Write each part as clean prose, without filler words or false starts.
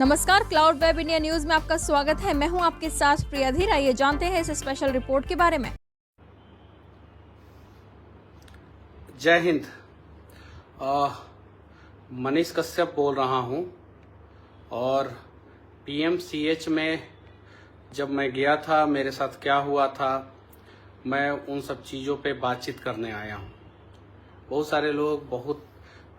नमस्कार, cloud web India news में आपका स्वागत है। मैं हूं आपके साथ प्रिया धीर। आइए जानते हैं इस स्पेशल रिपोर्ट के बारे में। जय हिंद। मनीष कश्यप बोल रहा हूं और पीएमसीएच में जब मैं गया था, मेरे साथ क्या हुआ था, मैं उन सब चीज़ों पे बातचीत करने आया हूं। बहुत सारे लोग बहुत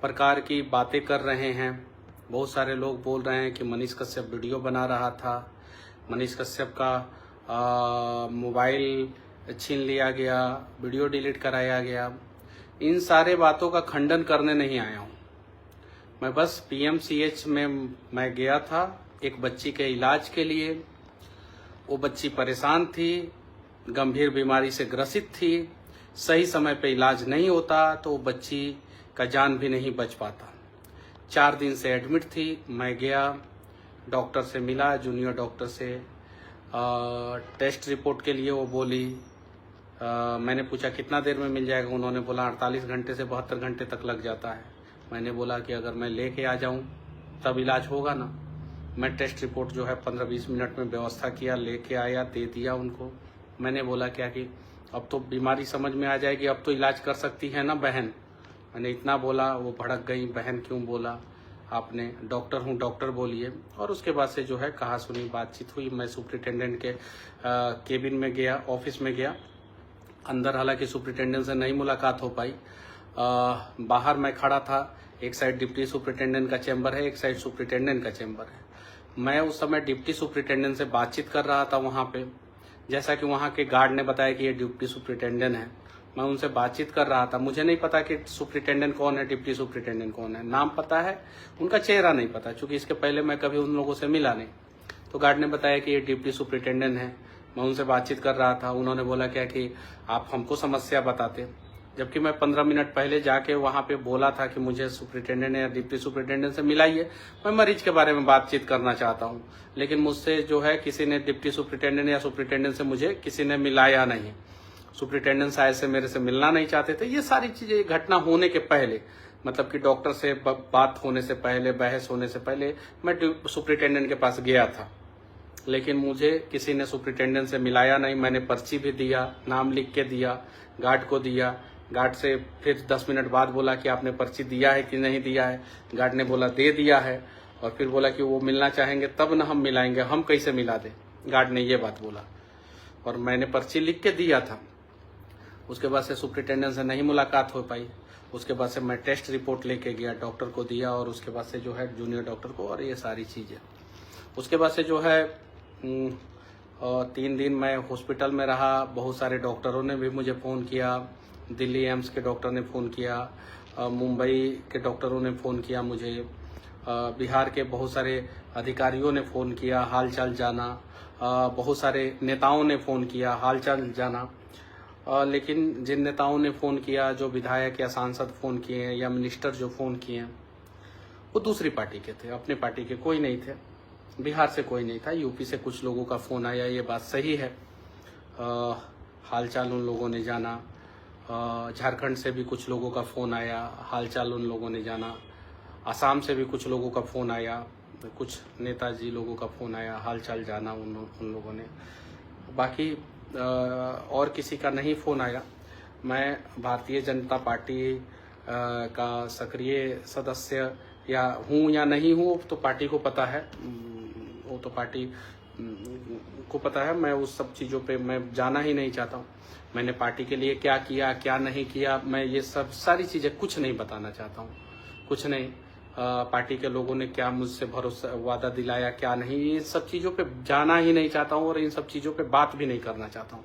प्रकार की बातें कर रहे हैं। बहुत सारे लोग बोल रहे हैं कि मनीष कश्यप वीडियो बना रहा था, मनीष कश्यप का मोबाइल छीन लिया गया, वीडियो डिलीट कराया गया। इन सारे बातों का खंडन करने नहीं आया हूँ। मैं बस पीएमसीएच में मैं गया था एक बच्ची के इलाज के लिए। वो बच्ची परेशान थी, गंभीर बीमारी से ग्रसित थी। सही समय पे इलाज नहीं होता तो वो बच्ची का जान भी नहीं बच पाता। 4 दिन से एडमिट थी। मैं गया, डॉक्टर से मिला, जूनियर डॉक्टर से। टेस्ट रिपोर्ट के लिए वो बोली। मैंने पूछा कितना देर में मिल जाएगा। उन्होंने बोला 48 घंटे से 72 घंटे तक लग जाता है। मैंने बोला कि अगर मैं लेके आ जाऊं तब इलाज होगा ना। मैं टेस्ट रिपोर्ट जो है 15-20 मिनट में व्यवस्था किया, लेके आया, दे दिया उनको। मैंने बोला क्या कि अब तो बीमारी समझ में आ जाएगी, अब तो इलाज कर सकती है ना बहन। मैंने इतना बोला, वो भड़क गई, बहन क्यों बोला आपने, डॉक्टर हूँ, डॉक्टर बोलिए। और उसके बाद से जो है कहा सुनी बातचीत हुई। मैं सुप्रिटेंडेंट के केबिन में गया, ऑफिस में गया। अंदर हालांकि सुप्रिटेंडेंट से नहीं मुलाकात हो पाई। बाहर मैं खड़ा था। एक साइड डिप्टी सुप्रिटेंडेंट का चैम्बर है, एक साइड सुप्रिटेंडेंट का चैम्बर है। मैं उस समय डिप्टी सुप्रिटेंडेंट से बातचीत कर रहा था वहाँ पे। जैसा कि वहाँ के गार्ड ने बताया कि ये डिप्टी सुप्रिटेंडेंट है, मैं उनसे बातचीत कर रहा था। मुझे नहीं पता कि सुप्रिटेंडेंट कौन है, डिप्टी सुप्रिटेंडेंट कौन है। नाम पता है, उनका चेहरा नहीं पता, क्योंकि इसके पहले मैं कभी उन लोगों से मिला नहीं। तो गार्ड ने बताया कि ये डिप्टी सुप्रिटेंडेंट है। मैं उनसे बातचीत कर रहा था। उन्होंने बोला क्या कि आप हमको समस्या बताते, जबकि मैं 15 मिनट पहले जाके वहाँ पे बोला था कि मुझे सुप्रिटेंडेंट या डिप्टी सुप्रिटेंडेंट से मिलाइए, मैं मरीज के बारे में बातचीत करना चाहता हूँ। लेकिन मुझसे जो है किसी ने डिप्टी सुप्रिटेंडेंट या सुप्रिटेंडेंट से मुझे किसी ने मिलाया नहीं। सुप्रिटेंडेंट शायद से मेरे से मिलना नहीं चाहते थे। ये सारी चीजें घटना होने के पहले, मतलब कि डॉक्टर से बात होने से पहले, बहस होने से पहले मैं सुप्रिटेंडेंट के पास गया था। लेकिन मुझे किसी ने सुप्रिटेंडेंट से मिलाया नहीं। मैंने पर्ची भी दिया, नाम लिख के दिया, गार्ड को दिया। गार्ड से फिर 10 मिनट बाद बोला कि आपने पर्ची दिया है कि नहीं दिया है। गार्ड ने बोला दे दिया है, और फिर बोला कि वो मिलना चाहेंगे तब ना हम मिलाएंगे, हम कैसे मिला दें। गार्ड ने ये बात बोला और मैंने पर्ची लिख के दिया था। उसके बाद से सुप्रिटेंडेंट से नहीं मुलाकात हो पाई। उसके बाद से मैं टेस्ट रिपोर्ट लेके गया, डॉक्टर को दिया, और उसके बाद से जो है जूनियर डॉक्टर को, और ये सारी चीज़ें। उसके बाद से जो है 3 दिन मैं हॉस्पिटल में रहा। बहुत सारे डॉक्टरों ने भी मुझे फ़ोन किया। दिल्ली एम्स के डॉक्टर ने फ़ोन किया, मुंबई के डॉक्टरों ने फ़ोन किया मुझे, बिहार के बहुत सारे अधिकारियों ने फ़ोन किया हाल चाल जाना, बहुत सारे नेताओं ने फ़ोन किया हाल चाल जाना। लेकिन जिन नेताओं ने फ़ोन किया, जो विधायक या सांसद फ़ोन किए हैं या मिनिस्टर जो फ़ोन किए हैं, वो दूसरी पार्टी के थे, अपने पार्टी के कोई नहीं थे। बिहार से कोई नहीं था, यूपी से कुछ लोगों का फ़ोन आया, ये बात सही है। हालचाल उन लोगों ने जाना। झारखंड से भी कुछ लोगों का फ़ोन आया, हालचाल उन लोगों ने जाना। असम से भी कुछ लोगों का फ़ोन आया, कुछ नेताजी लोगों का फ़ोन आया, हालचाल जाना उन लोगों ने। बाकी और किसी का नहीं फ़ोन आया। मैं भारतीय जनता पार्टी का सक्रिय सदस्य या हूँ या नहीं हूँ तो पार्टी को पता है, वो तो पार्टी को पता है। मैं उस सब चीज़ों पे मैं जाना ही नहीं चाहता हूँ। मैंने पार्टी के लिए क्या किया क्या नहीं किया, मैं ये सब सारी चीज़ें कुछ नहीं बताना चाहता हूँ, कुछ नहीं। पार्टी के लोगों ने क्या मुझसे भरोसा वादा दिलाया क्या नहीं, ये सब चीज़ों पे जाना ही नहीं चाहता हूँ और इन सब चीज़ों पे बात भी नहीं करना चाहता हूँ।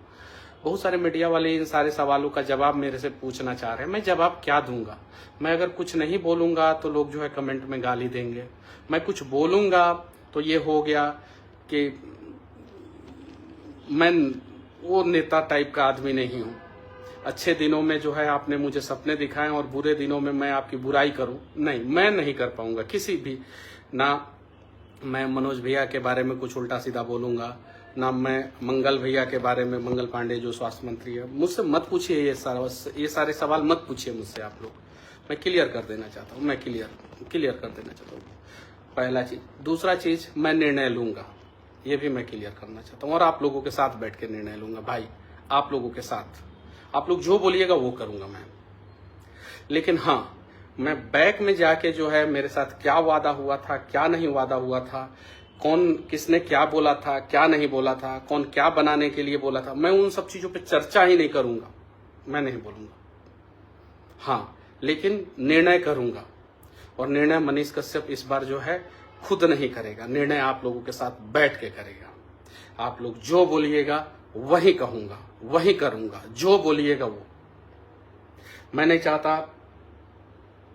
बहुत सारे मीडिया वाले इन सारे सवालों का जवाब मेरे से पूछना चाह रहे हैं, मैं जवाब क्या दूंगा। मैं अगर कुछ नहीं बोलूंगा तो लोग जो है कमेंट में गाली देंगे। मैं कुछ बोलूंगा तो ये हो गया कि मैं वो नेता टाइप का आदमी नहीं हूँ। अच्छे दिनों में जो है आपने मुझे सपने दिखाए और बुरे दिनों में मैं आपकी बुराई करूं, नहीं, मैं नहीं कर पाऊंगा किसी भी। ना मैं मनोज भैया के बारे में कुछ उल्टा सीधा बोलूंगा, ना मैं मंगल भैया के बारे में, मंगल पांडे जो स्वास्थ्य मंत्री है, मुझसे मत पूछिए ये सारे सवाल मत पूछिए मुझसे आप लोग। मैं क्लियर कर देना चाहता हूँ, मैं क्लियर कर देना चाहता हूँ। पहला चीज। दूसरा चीज, मैं निर्णय लूंगा, ये भी मैं क्लियर करना चाहता हूँ, और आप लोगों के साथ बैठ के निर्णय लूंगा भाई, आप लोगों के साथ। आप लोग जो बोलिएगा वो करूंगा मैं। लेकिन हाँ, मैं बैक में जाके जो है मेरे साथ क्या वादा हुआ था, क्या नहीं वादा हुआ था, कौन किसने क्या बोला था, क्या नहीं बोला था, कौन क्या बनाने के लिए बोला था, मैं उन सब चीजों पे चर्चा ही नहीं करूंगा, मैं नहीं बोलूंगा। हाँ, लेकिन निर्णय करूंगा, और निर्णय मनीष कश्यप इस बार जो है खुद नहीं करेगा, निर्णय आप लोगों के साथ बैठ के करेगा। आप लोग जो बोलिएगा वही कहूंगा, वही करूंगा, जो बोलिएगा वो। मैं नहीं चाहता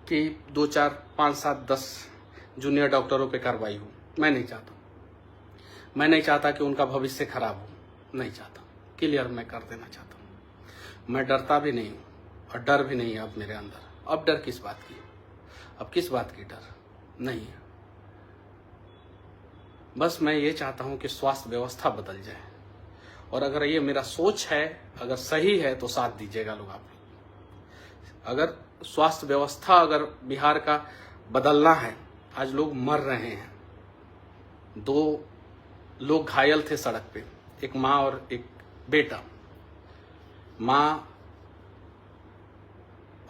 कि 2, 4, 5, 7, 10 जूनियर डॉक्टरों पे कार्रवाई हो, मैं नहीं चाहता। मैं नहीं चाहता कि उनका भविष्य खराब हो, नहीं चाहता। क्लियर मैं कर देना चाहता हूं। मैं डरता भी नहीं हूं, और डर भी नहीं है अब मेरे अंदर। अब डर किस बात की? अब किस बात की डर नहीं है। बस मैं ये चाहता हूं कि स्वास्थ्य व्यवस्था बदल जाए, और अगर ये मेरा सोच है, अगर सही है तो साथ दीजिएगा लोग। आप अगर स्वास्थ्य व्यवस्था अगर बिहार का बदलना है, आज लोग मर रहे हैं। 2 लोग घायल थे सड़क पे, एक माँ और एक बेटा। माँ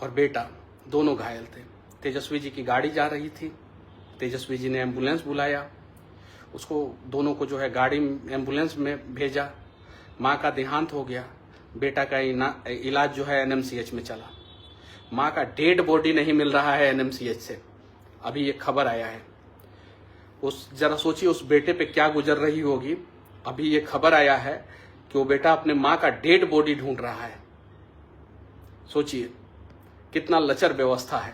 और बेटा दोनों घायल थे। तेजस्वी जी की गाड़ी जा रही थी, तेजस्वी जी ने एम्बुलेंस बुलाया, उसको दोनों को जो है गाड़ी एम्बुलेंस में भेजा। माँ का देहांत हो गया, बेटा का इलाज जो है एनएमसीएच में चला। माँ का डेड बॉडी नहीं मिल रहा है एनएमसीएच से, अभी ये खबर आया है। जरा सोचिए उस बेटे पे क्या गुजर रही होगी। अभी ये खबर आया है कि वो बेटा अपने माँ का डेड बॉडी ढूंढ रहा है। सोचिए कितना लचर व्यवस्था है।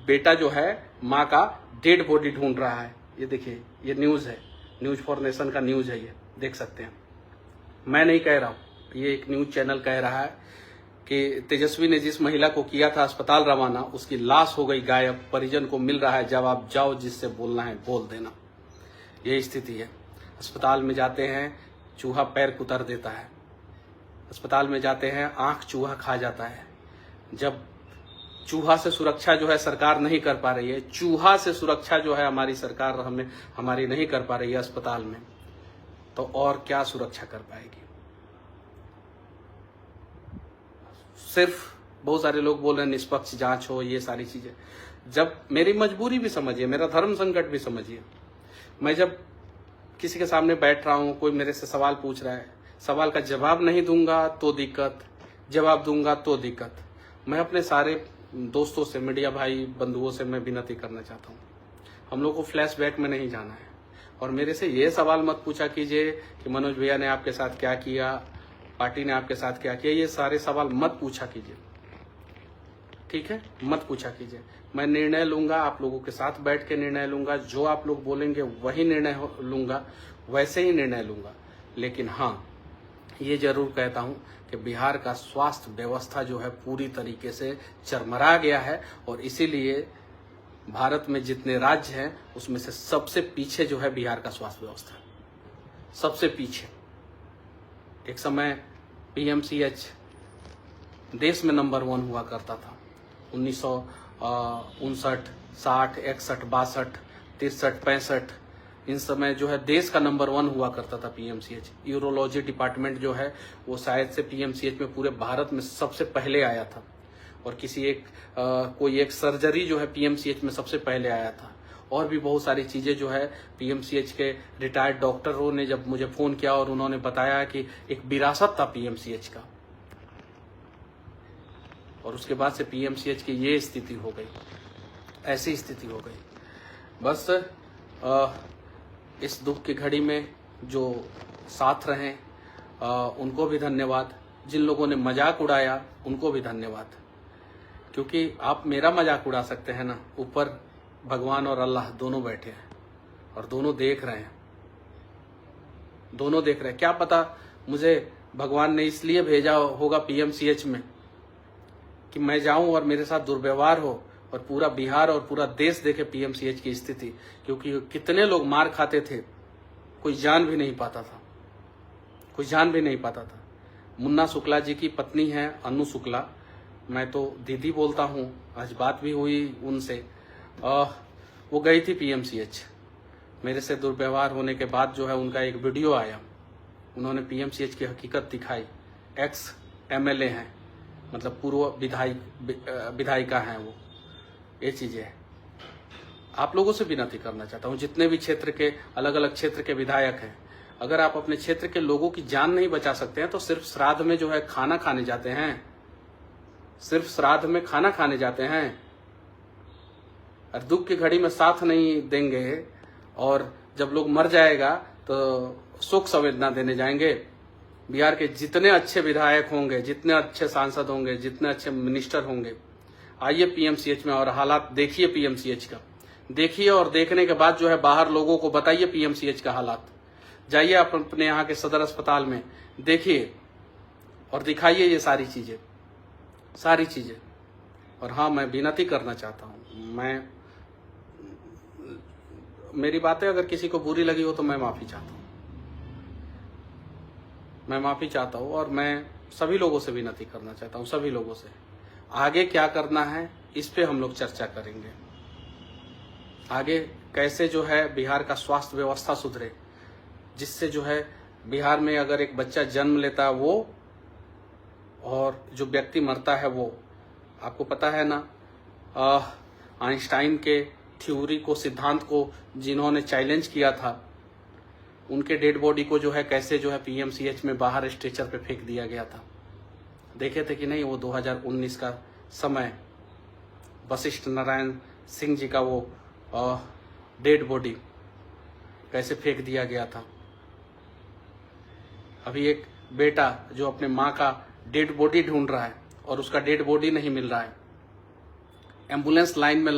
बेटा जो है माँ का डेड बॉडी ढूंढ रहा है। ये देखिए, ये न्यूज है, न्यूज फॉर नेशन का न्यूज है, ये देख सकते हैं। मैं नहीं कह रहा हूं, ये एक न्यूज चैनल कह रहा है कि तेजस्वी ने जिस महिला को किया था अस्पताल रवाना, उसकी लाश हो गई गायब, परिजन को मिल रहा है जवाब, जाओ जिससे बोलना है बोल देना। ये स्थिति है। अस्पताल में जाते हैं, चूहा पैर कुतर देता है। अस्पताल में जाते हैं, आंख चूहा खा जाता है। जब चूहा से सुरक्षा जो है सरकार नहीं कर पा रही है, चूहा से सुरक्षा जो है हमारी सरकार हमारी नहीं कर पा रही है अस्पताल में, तो और क्या सुरक्षा कर पाएगी। सिर्फ बहुत सारे लोग बोल रहे हैं निष्पक्ष जांच हो, ये सारी चीजें। जब मेरी मजबूरी भी समझिए, मेरा धर्म संकट भी समझिए। मैं जब किसी के सामने बैठ रहा हूं, कोई मेरे से सवाल पूछ रहा है, सवाल का जवाब नहीं दूंगा तो दिक्कत, जवाब दूंगा तो दिक्कत। मैं अपने सारे दोस्तों से, मीडिया भाई बंधुओं से मैं विनती करना चाहता हूँ, हम लोग को फ्लैशबैक में नहीं जाना है। और मेरे से ये सवाल मत पूछा कीजिए कि मनोज भैया ने आपके साथ क्या किया, पार्टी ने आपके साथ क्या किया, ये सारे सवाल मत पूछा कीजिए, ठीक है? मत पूछा कीजिए। मैं निर्णय लूंगा, आप लोगों के साथ बैठ के निर्णय लूंगा। जो आप लोग बोलेंगे वही निर्णय लूंगा, वैसे ही निर्णय लूंगा। लेकिन हाँ, ये जरूर कहता हूं कि बिहार का स्वास्थ्य व्यवस्था जो है पूरी तरीके से चरमरा गया है, और इसीलिए भारत में जितने राज्य हैं उसमें से सबसे पीछे जो है बिहार का स्वास्थ्य व्यवस्था, सबसे पीछे। एक समय पीएमसीएच देश में नंबर 1 हुआ करता था। 1959, 60, 61, 62, 63, 65 इन समय जो है देश का नंबर 1 हुआ करता था पीएमसीएच। यूरोलॉजी डिपार्टमेंट जो है वो शायद से पीएमसीएच में पूरे भारत में सबसे पहले आया था, और किसी कोई एक सर्जरी जो है पीएमसीएच में सबसे पहले आया था। और भी बहुत सारी चीजें जो है पीएमसीएच के रिटायर्ड डॉक्टरों ने जब मुझे फोन किया और उन्होंने बताया कि एक विरासत था पीएमसीएच का, और उसके बाद से पीएमसीएच की ये स्थिति हो गई, ऐसी स्थिति हो गई। बस इस दुख की घड़ी में जो साथ रहे उनको भी धन्यवाद, जिन लोगों ने मजाक उड़ाया उनको भी धन्यवाद, क्योंकि आप मेरा मजाक उड़ा सकते हैं ना, ऊपर भगवान और अल्लाह दोनों बैठे हैं और दोनों देख रहे हैं, दोनों देख रहे हैं। क्या पता मुझे भगवान ने इसलिए भेजा होगा पीएमसीएच में कि मैं जाऊं और मेरे साथ दुर्व्यवहार हो, और पूरा बिहार और पूरा देश देखे पीएमसीएच की स्थिति, क्योंकि कितने लोग मार खाते थे, कोई जान भी नहीं पाता था, कोई जान भी नहीं पाता था। मुन्ना शुक्ला जी की पत्नी है अनु शुक्ला, मैं तो दीदी बोलता हूँ, आज बात भी हुई उनसे। वो गई थी पीएमसीएच। मेरे से दुर्व्यवहार होने के बाद जो है उनका एक वीडियो आया, उन्होंने पीएमसीएच की हकीकत दिखाई। एक्स एमएलए हैं, मतलब पूर्व विधायिका हैं वो। ये चीजें है। आप लोगों से विनती करना चाहता हूँ, जितने भी क्षेत्र के अलग अलग क्षेत्र के विधायक हैं, अगर आप अपने क्षेत्र के लोगों की जान नहीं बचा सकते हैं तो सिर्फ श्राद्ध में जो है खाना खाने जाते हैं, सिर्फ श्राद्ध में खाना खाने जाते हैं और दुख की घड़ी में साथ नहीं देंगे, और जब लोग मर जाएगा तो शोक संवेदना देने जाएंगे। बिहार के जितने अच्छे विधायक होंगे, जितने अच्छे सांसद होंगे, जितने अच्छे मिनिस्टर होंगे, आइए पीएमसीएच में और हालात देखिए पीएमसीएच का, देखिए और देखने के बाद जो है बाहर लोगों को बताइए पीएमसीएच का हालात। जाइए आप अपने यहाँ के सदर अस्पताल में देखिए और दिखाइए ये सारी चीजें। और हाँ, मैं विनती करना चाहता हूँ, मेरी बातें अगर किसी को बुरी लगी हो तो मैं माफी चाहता हूँ, और मैं सभी लोगों से विनती करना चाहता हूँ, सभी लोगों से आगे क्या करना है इस पे हम लोग चर्चा करेंगे। आगे कैसे जो है बिहार का स्वास्थ्य व्यवस्था सुधरे, जिससे जो है बिहार में अगर एक बच्चा जन्म लेता है वो, और जो व्यक्ति मरता है वो, आपको पता है ना, आइंस्टाइन के थ्योरी को, सिद्धांत को जिन्होंने चैलेंज किया था, उनके डेड बॉडी को जो है कैसे जो है पीएमसीएच में बाहर स्ट्रेचर पे फेंक दिया गया था। देखे थे कि नहीं वो 2019 का समय, वशिष्ठ नारायण सिंह जी का वो डेड बॉडी कैसे फेंक दिया गया था। अभी एक बेटा जो अपने माँ का डेड बॉडी ढूंढ रहा है और उसका डेड बॉडी नहीं मिल रहा है, एम्बुलेंस लाइन में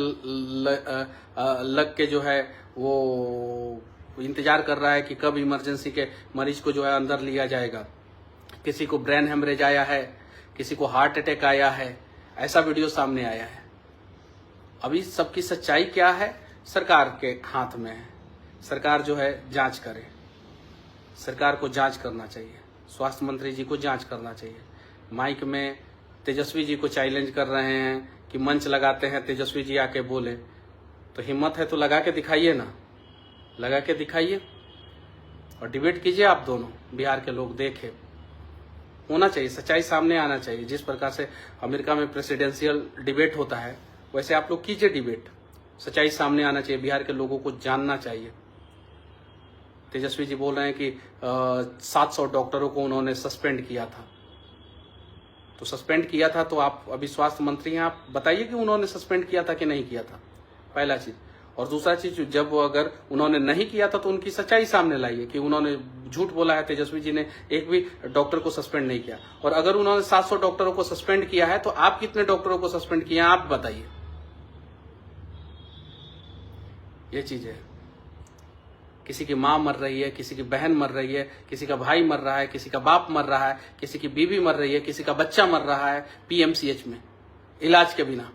लग के जो है वो इंतजार कर रहा है कि कब इमरजेंसी के मरीज को जो है अंदर लिया जाएगा। किसी को ब्रेन हेमरेज आया है, किसी को हार्ट अटैक आया है, ऐसा वीडियो सामने आया है। अभी सबकी सच्चाई क्या है सरकार के हाथ में है। सरकार जो है जांच करे, सरकार को जांच करना चाहिए, स्वास्थ्य मंत्री जी को जांच करना चाहिए। माइक में तेजस्वी जी को चैलेंज कर रहे हैं कि मंच लगाते हैं, तेजस्वी जी आके बोले, तो हिम्मत है तो लगा के दिखाइए ना, लगा के दिखाइए और डिबेट कीजिए आप दोनों, बिहार के लोग देखें। होना चाहिए, सच्चाई सामने आना चाहिए। जिस प्रकार से अमेरिका में प्रेसिडेंशियल डिबेट होता है वैसे आप लोग कीजिए डिबेट, सच्चाई सामने आना चाहिए, बिहार के लोगों को जानना चाहिए। तेजस्वी जी बोल रहे हैं कि 700 डॉक्टरों को उन्होंने सस्पेंड किया था, तो सस्पेंड किया था तो आप अभी स्वास्थ्य मंत्री हैं, आप बताइए कि उन्होंने सस्पेंड किया था कि नहीं किया था, पहला चीज। और दूसरा चीज, जब अगर उन्होंने नहीं किया था तो उनकी सच्चाई सामने लाइए कि उन्होंने झूठ बोला है, तेजस्वी जी ने एक भी डॉक्टर को सस्पेंड नहीं किया। और अगर उन्होंने 700 डॉक्टरों को सस्पेंड किया है तो आप कितने डॉक्टरों को सस्पेंड किए हैं आप बताइए। ये चीज है, किसी की माँ मर रही है, किसी की बहन मर रही है, किसी का भाई मर रहा है, किसी का बाप मर रहा है, किसी की बीवी मर रही है, किसी का बच्चा मर रहा है पीएमसीएच में इलाज के बिना।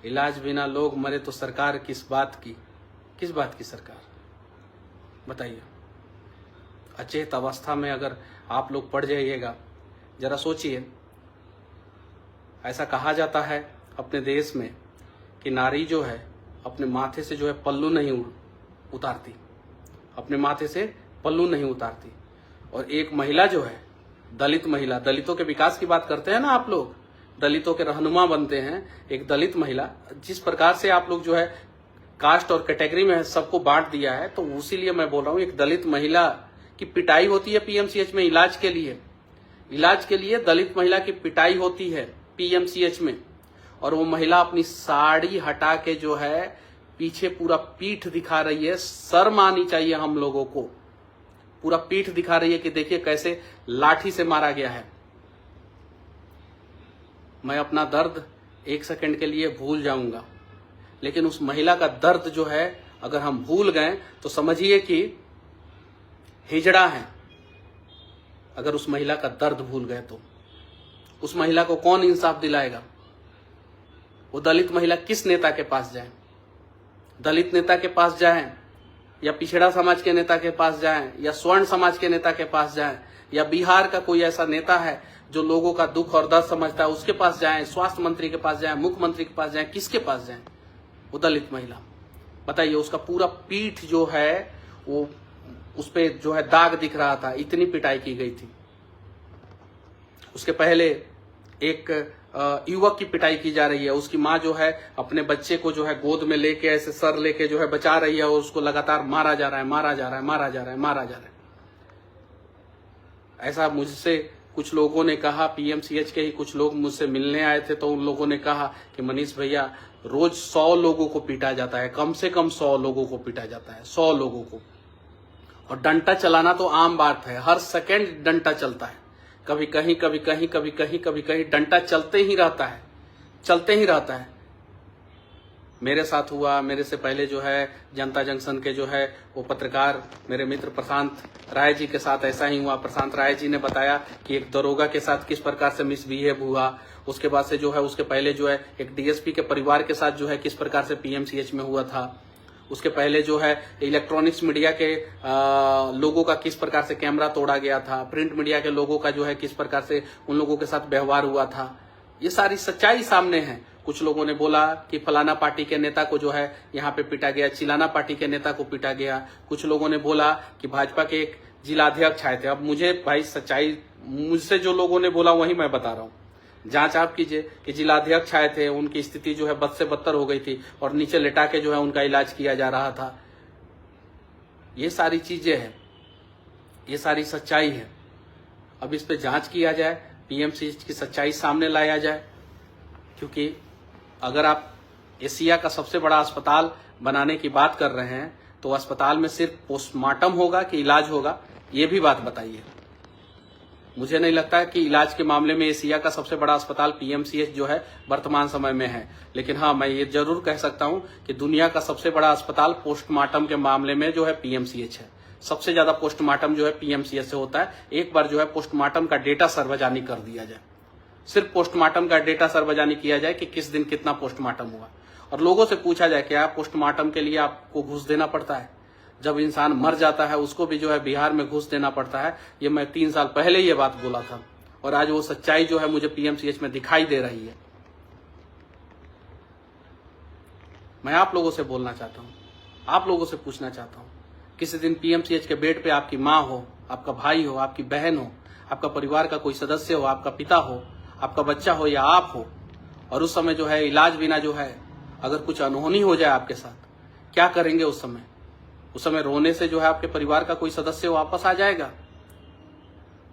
इलाज बिना लोग मरे तो सरकार किस बात की सरकार बताइए। अचेत अवस्था में अगर आप लोग पड़ जाइएगा, जरा सोचिए। ऐसा कहा जाता है अपने देश में कि नारी जो है अपने माथे से जो है पल्लू नहीं उतारती, अपने माथे से पल्लू नहीं उतारती। और एक महिला जो है, दलित महिला, दलितों के विकास की बात करते हैं ना आप लोग, दलितों के रहनुमा बनते हैं, एक दलित महिला, जिस प्रकार से आप लोग जो है कास्ट और कैटेगरी में सबको बांट दिया है, तो उसीलिए मैं बोल रहा हूँ, एक दलित महिला की पिटाई होती है पीएमसीएच में इलाज के लिए दलित महिला की पिटाई होती है पीएमसीएच में। और वो महिला अपनी साड़ी हटा के जो है पीछे पूरा पीठ दिखा रही है। शर्म आनी चाहिए हम लोगों को, पूरा पीठ दिखा रही है कि देखिए कैसे लाठी से मारा गया है। मैं अपना दर्द 1 सेकंड के लिए भूल जाऊंगा, लेकिन उस महिला का दर्द जो है अगर हम भूल गए तो समझिए कि हिजड़ा है। अगर उस महिला का दर्द भूल गए तो उस महिला को कौन इंसाफ दिलाएगा? वो दलित महिला किस नेता के पास जाए? दलित नेता के पास जाए, या पिछड़ा समाज के नेता के पास जाए, या स्वर्ण समाज के नेता के पास जाए, या बिहार का कोई ऐसा नेता है जो लोगों का दुख और दर्द समझता है, उसके पास जाएं, स्वास्थ्य मंत्री के पास जाएं, मुख्यमंत्री के पास जाएं, किसके पास जाएं? वो दलित महिला। बताइए, उसका पूरा पीठ जो है वो उस पे जो है दाग दिख रहा था, इतनी पिटाई की गई थी। उसके पहले एक युवक की पिटाई की जा रही है, उसकी माँ जो है अपने बच्चे को जो है गोद में लेके ऐसे सर लेके जो है बचा रही है और उसको लगातार मारा जा रहा है, मारा जा रहा है, मारा जा रहा है, मारा जा रहा है। ऐसा मुझसे कुछ लोगों ने कहा, पीएमसीएच के ही कुछ लोग मुझसे मिलने आए थे, तो उन लोगों ने कहा कि मनीष भैया रोज 100 लोगों को पीटा जाता है, कम से कम 100 लोगों को पीटा जाता है, 100 लोगों को। और डंडा चलाना तो आम बात है, हर सेकंड डंडा चलता है, कभी कहीं कभी कहीं कभी कहीं कभी कहीं डंडा चलते ही रहता है, चलते ही रहता है। मेरे साथ हुआ, मेरे से पहले जो है जनता जंक्शन के जो है वो पत्रकार मेरे मित्र प्रशांत राय जी के साथ ऐसा ही हुआ। प्रशांत राय जी ने बताया कि एक दरोगा के साथ किस प्रकार से मिसबिहेव हुआ। उसके बाद से जो है उसके पहले जो है एक डीएसपी के परिवार के साथ जो है किस प्रकार से पीएमसीएच में हुआ था। उसके पहले जो है इलेक्ट्रॉनिक्स मीडिया के लोगों का किस प्रकार से कैमरा तोड़ा गया था, प्रिंट मीडिया के लोगों का जो है किस प्रकार से उन लोगों के साथ व्यवहार हुआ था। ये सारी सच्चाई सामने है। कुछ लोगों ने बोला कि फलाना पार्टी के नेता को जो है यहाँ पे पीटा गया, चिलाना पार्टी के नेता को पीटा गया। कुछ लोगों ने बोला कि भाजपा के एक जिलाध्यक्ष आए थे। अब मुझे भाई सच्चाई मुझसे जो लोगों ने बोला वही मैं बता रहा हूँ। जांच आप कीजिए कि जिलाध्यक्ष आए थे, उनकी स्थिति जो है बद से बदतर हो गई थी और नीचे लेटा के जो है उनका इलाज किया जा रहा था। ये सारी चीजें हैं, ये सारी सच्चाई है। अब इस पे जांच किया जाए, पीएमसीएच की सच्चाई सामने लाया जाए, क्योंकि अगर आप एशिया का सबसे बड़ा अस्पताल बनाने की बात कर रहे हैं तो अस्पताल में सिर्फ पोस्टमार्टम होगा कि इलाज होगा, ये भी बात बताइए। मुझे नहीं लगता है कि इलाज के मामले में एशिया का सबसे बड़ा अस्पताल पीएमसीएच जो है वर्तमान समय में है। लेकिन हाँ, मैं ये जरूर कह सकता हूं कि दुनिया का सबसे बड़ा अस्पताल पोस्टमार्टम के मामले में जो है पीएमसीएच है। सबसे ज्यादा पोस्टमार्टम जो है पीएमसीएच से होता है। एक बार जो है पोस्टमार्टम का डेटा सार्वजनिक कर दिया जाए, सिर्फ पोस्टमार्टम का डेटा सार्वजनिक किया जाए कि किस दिन कितना पोस्टमार्टम हुआ, और लोगों से पूछा जाए क्या पोस्टमार्टम के लिए आपको घूस देना पड़ता है? जब इंसान मर जाता है उसको भी जो है बिहार में घूस देना पड़ता है। ये मैं 3 साल पहले ये बात बोला था और आज वो सच्चाई जो है मुझे पीएमसीएच में दिखाई दे रही है। मैं आप लोगों से बोलना चाहता हूं, आप लोगों से पूछना चाहता हूं, किसी दिन पीएमसीएच के बेड पे आपकी माँ हो, आपका भाई हो, आपकी बहन हो, आपका परिवार का कोई सदस्य हो, आपका पिता हो, आपका बच्चा हो या आप हो, और उस समय जो है इलाज बिना जो है अगर कुछ अनहोनी हो जाए आपके साथ, क्या करेंगे उस समय? उस समय रोने से जो है आपके परिवार का कोई सदस्य वापस आ जाएगा?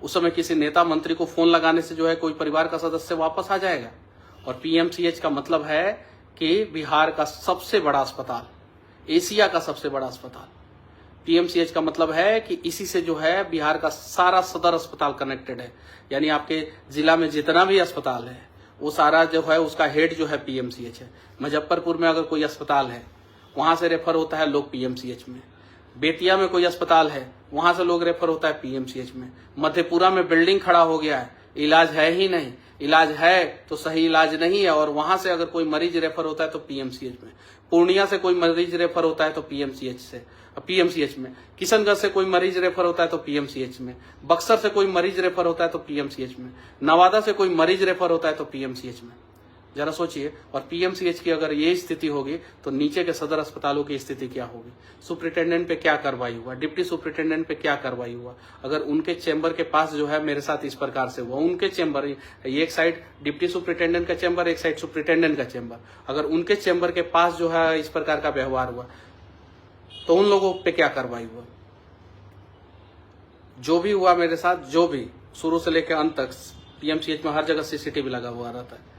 उस समय किसी नेता मंत्री को फोन लगाने से जो है कोई परिवार का सदस्य वापस आ जाएगा? और पीएमसीएच का मतलब है कि बिहार का सबसे बड़ा अस्पताल, एशिया का सबसे बड़ा अस्पताल। पीएमसीएच का मतलब है कि इसी से जो है बिहार का सारा सदर अस्पताल कनेक्टेड है। यानी आपके जिला में जितना भी अस्पताल है वो सारा जो है उसका हेड जो है पीएमसीएच है। मुजफ्फरपुर में अगर कोई अस्पताल है वहां से रेफर होता है लोग पीएमसीएच में। बेतिया में कोई अस्पताल है वहां से लोग रेफर होता है पीएमसीएच में। मधेपुरा में बिल्डिंग खड़ा हो गया है, इलाज है ही नहीं, इलाज है तो सही इलाज नहीं है, और वहां से अगर कोई मरीज रेफर होता है तो पीएमसीएच में। पूर्णिया से कोई मरीज रेफर होता है तो पीएमसीएच में। किशनगंज से कोई मरीज रेफर होता है तो पीएमसीएच में। बक्सर से कोई मरीज रेफर होता है तो पीएमसीएच में। नवादा से कोई मरीज रेफर होता है तो पीएमसीएच में। जरा सोचिए, और पीएमसीएच की अगर ये स्थिति होगी तो नीचे के सदर अस्पतालों की स्थिति क्या होगी? सुपरिटेंडेंट पे क्या कार्रवाई हुआ, डिप्टी सुपरिटेंडेंट पे क्या कार्रवाई हुआ? अगर उनके चैम्बर के पास जो है मेरे साथ इस प्रकार से हुआ, उनके चैम्बर, एक साइड डिप्टी सुपरिटेंडेंट का चैम्बर, एक साइड सुपरिटेंडेंट का चैम्बर, अगर उनके चैम्बर के पास जो है इस प्रकार का व्यवहार हुआ तो उन लोगों पे क्या कार्रवाई हुआ? जो भी हुआ मेरे साथ, जो भी शुरू से लेकर अंत तक, पीएमसीएच में हर जगह सीसीटीवी लगा हुआ रहता है,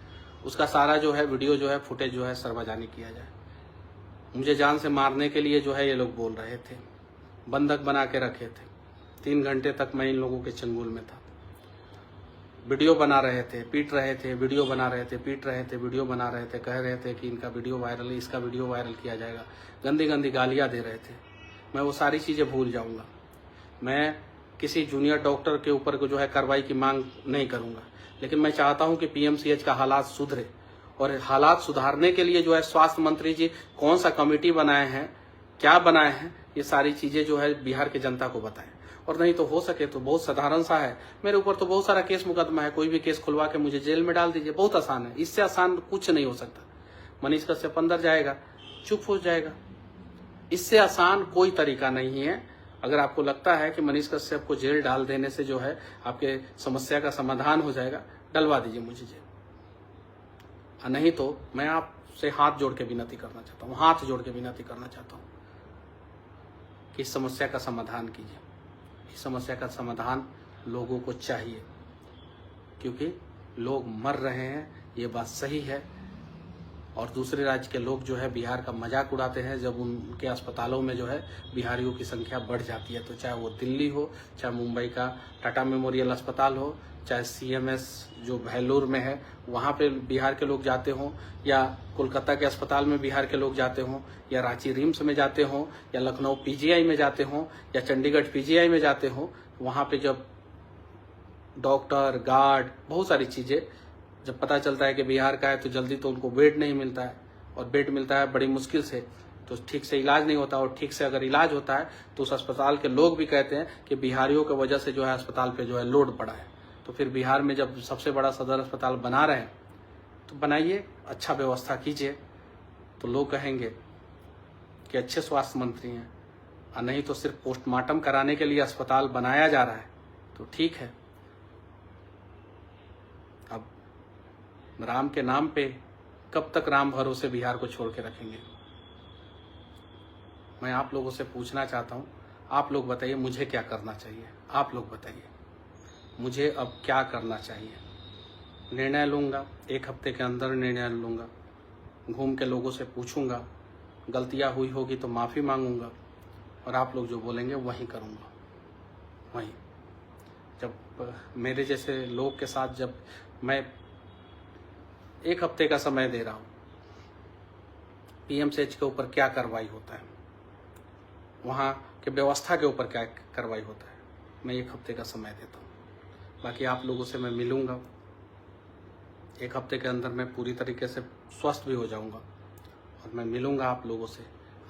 उसका सारा जो है वीडियो जो है फुटेज जो है सार्वजनिक किया जाए। मुझे जान से मारने के लिए जो है ये लोग बोल रहे थे, बंधक बना के रखे थे। 3 घंटे तक मैं इन लोगों के चंगुल में था। वीडियो बना रहे थे, पीट रहे थे, वीडियो बना रहे थे, पीट रहे थे, वीडियो बना रहे थे, कह रहे थे कि इनका वीडियो वायरल है, इसका वीडियो वायरल किया जाएगा, गंदी गंदी गालियां दे रहे थे। मैं वो सारी चीजें भूल जाऊंगा। मैं किसी जूनियर डॉक्टर के ऊपर जो है कार्रवाई की मांग नहीं करूंगा, लेकिन मैं चाहता हूं कि पीएमसीएच का हालात सुधरे, और हालात सुधारने के लिए जो है स्वास्थ्य मंत्री जी कौन सा कमेटी बनाए हैं, क्या बनाए हैं, ये सारी चीजें जो है बिहार की जनता को बताएं। और नहीं तो हो सके तो बहुत साधारण सा है, मेरे ऊपर तो बहुत सारा केस मुकदमा है, कोई भी केस खुलवा के मुझे जेल में डाल दीजिए, बहुत आसान है। इससे आसान कुछ नहीं हो सकता। मनीष कश्यप अंदर जाएगा, चुप हो जाएगा, इससे आसान कोई तरीका नहीं है। अगर आपको लगता है कि मनीष कश्यप को जेल डाल देने से जो है आपके समस्या का समाधान हो जाएगा, डलवा दीजिए मुझे जेल, और नहीं तो मैं आपसे हाथ जोड़ के विनती करना चाहता हूँ, हाथ जोड़ के विनती करना चाहता हूँ कि इस समस्या का समाधान कीजिए। इस समस्या का समाधान लोगों को चाहिए, क्योंकि लोग मर रहे हैं, ये बात सही है। और दूसरे राज्य के लोग जो है बिहार का मजाक उड़ाते हैं जब उनके अस्पतालों में जो है बिहारियों की संख्या बढ़ जाती है। तो चाहे वो दिल्ली हो, चाहे मुंबई का टाटा मेमोरियल अस्पताल हो, चाहे CMS जो वेल्लोर में है वहाँ पे बिहार के लोग जाते हों, या कोलकाता के अस्पताल में बिहार के लोग जाते हों, या रांची रिम्स में जाते हों, या लखनऊ PGI में जाते हों, या चंडीगढ़ PGI में जाते हों, वहाँ पे जब डॉक्टर, गार्ड, बहुत सारी चीज़ें, जब पता चलता है कि बिहार का है तो जल्दी तो उनको बेड नहीं मिलता है, और बेड मिलता है बड़ी मुश्किल से, तो ठीक से इलाज नहीं होता। और ठीक से अगर इलाज होता है तो उस अस्पताल के लोग भी कहते हैं कि बिहारियों की वजह से जो है अस्पताल पे जो है लोड पड़ा है। तो फिर बिहार में जब सबसे बड़ा सदर अस्पताल बना रहे हैं तो बनाइए, अच्छा व्यवस्था कीजिए, तो लोग कहेंगे कि अच्छे स्वास्थ्य मंत्री हैं। और नहीं तो सिर्फ पोस्टमार्टम कराने के लिए अस्पताल बनाया जा रहा है तो ठीक है। अब राम के नाम पे कब तक राम भरोसे बिहार को छोड़ के रखेंगे? मैं आप लोगों से पूछना चाहता हूँ, आप लोग बताइए मुझे क्या करना चाहिए? आप लोग बताइए मुझे अब क्या करना चाहिए? निर्णय लूँगा, 1 हफ्ते के अंदर निर्णय लूँगा, घूम के लोगों से पूछूंगा, गलतियाँ हुई होगी तो माफ़ी मांगूंगा, और आप लोग जो बोलेंगे वही करूँगा। वही जब मेरे जैसे लोग के साथ जब मैं 1 हफ्ते का समय दे रहा हूँ, PMCH के ऊपर क्या कार्रवाई होता है, वहाँ के व्यवस्था के ऊपर क्या कार्रवाई होता है, मैं 1 हफ्ते का समय देता हूँ। बाकी आप लोगों से मैं मिलूँगा, 1 हफ्ते के अंदर मैं पूरी तरीके से स्वस्थ भी हो जाऊँगा, और मैं मिलूँगा आप लोगों से।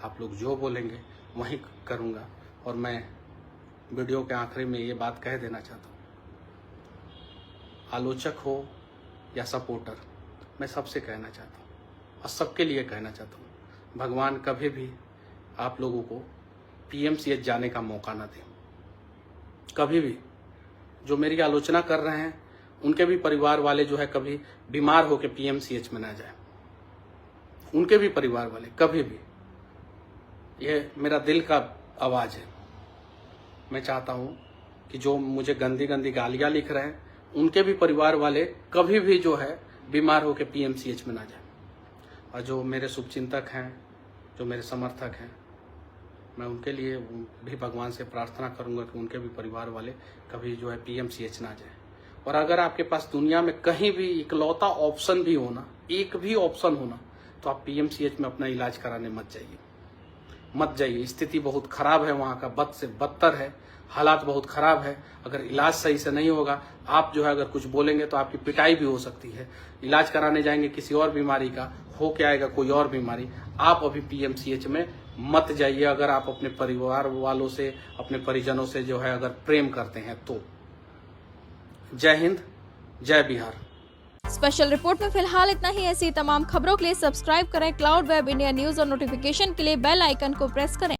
आप लोग जो बोलेंगे वही करूँगा। और मैं वीडियो के आखिरी में ये बात कह देना चाहता हूँ, आलोचक हो या सपोर्टर, मैं सबसे कहना चाहता हूँ और सबके लिए कहना चाहता हूँ, भगवान कभी भी आप लोगों को PMCH जाने का मौका ना दे। कभी भी जो मेरी आलोचना कर रहे हैं उनके भी परिवार वाले जो है कभी बीमार होकर PMCH में ना जाए, उनके भी परिवार वाले कभी भी। ये मेरा दिल का आवाज़ है। मैं चाहता हूँ कि जो मुझे गंदी गंदी गालियाँ लिख रहे हैं उनके भी परिवार वाले कभी भी जो है बीमार होकर PMCH में ना जाए। और जो मेरे शुभचिंतक हैं, जो मेरे समर्थक हैं, मैं उनके लिए भी भगवान से प्रार्थना करूंगा कि उनके भी परिवार वाले कभी जो है PMCH ना जाए। और अगर आपके पास दुनिया में कहीं भी इकलौता ऑप्शन भी होना, एक भी ऑप्शन होना, तो आप PMCH में अपना इलाज कराने मत जाइए। स्थिति बहुत खराब है वहाँ का, बद से बदतर है, हालात बहुत खराब है। अगर इलाज सही से नहीं होगा, आप जो है अगर कुछ बोलेंगे तो आपकी पिटाई भी हो सकती है। इलाज कराने जाएंगे किसी और बीमारी का, हो के आएगा कोई और बीमारी। आप अभी PMCH में मत जाइए अगर आप अपने परिवार वालों से, अपने परिजनों से जो है अगर प्रेम करते हैं तो। जय हिंद, जय बिहार। स्पेशल रिपोर्ट में फिलहाल इतना ही। ऐसी तमाम खबरों के लिए सब्सक्राइब करें क्लाउड वेब इंडिया न्यूज और नोटिफिकेशन के लिए बेल आइकन को प्रेस करें।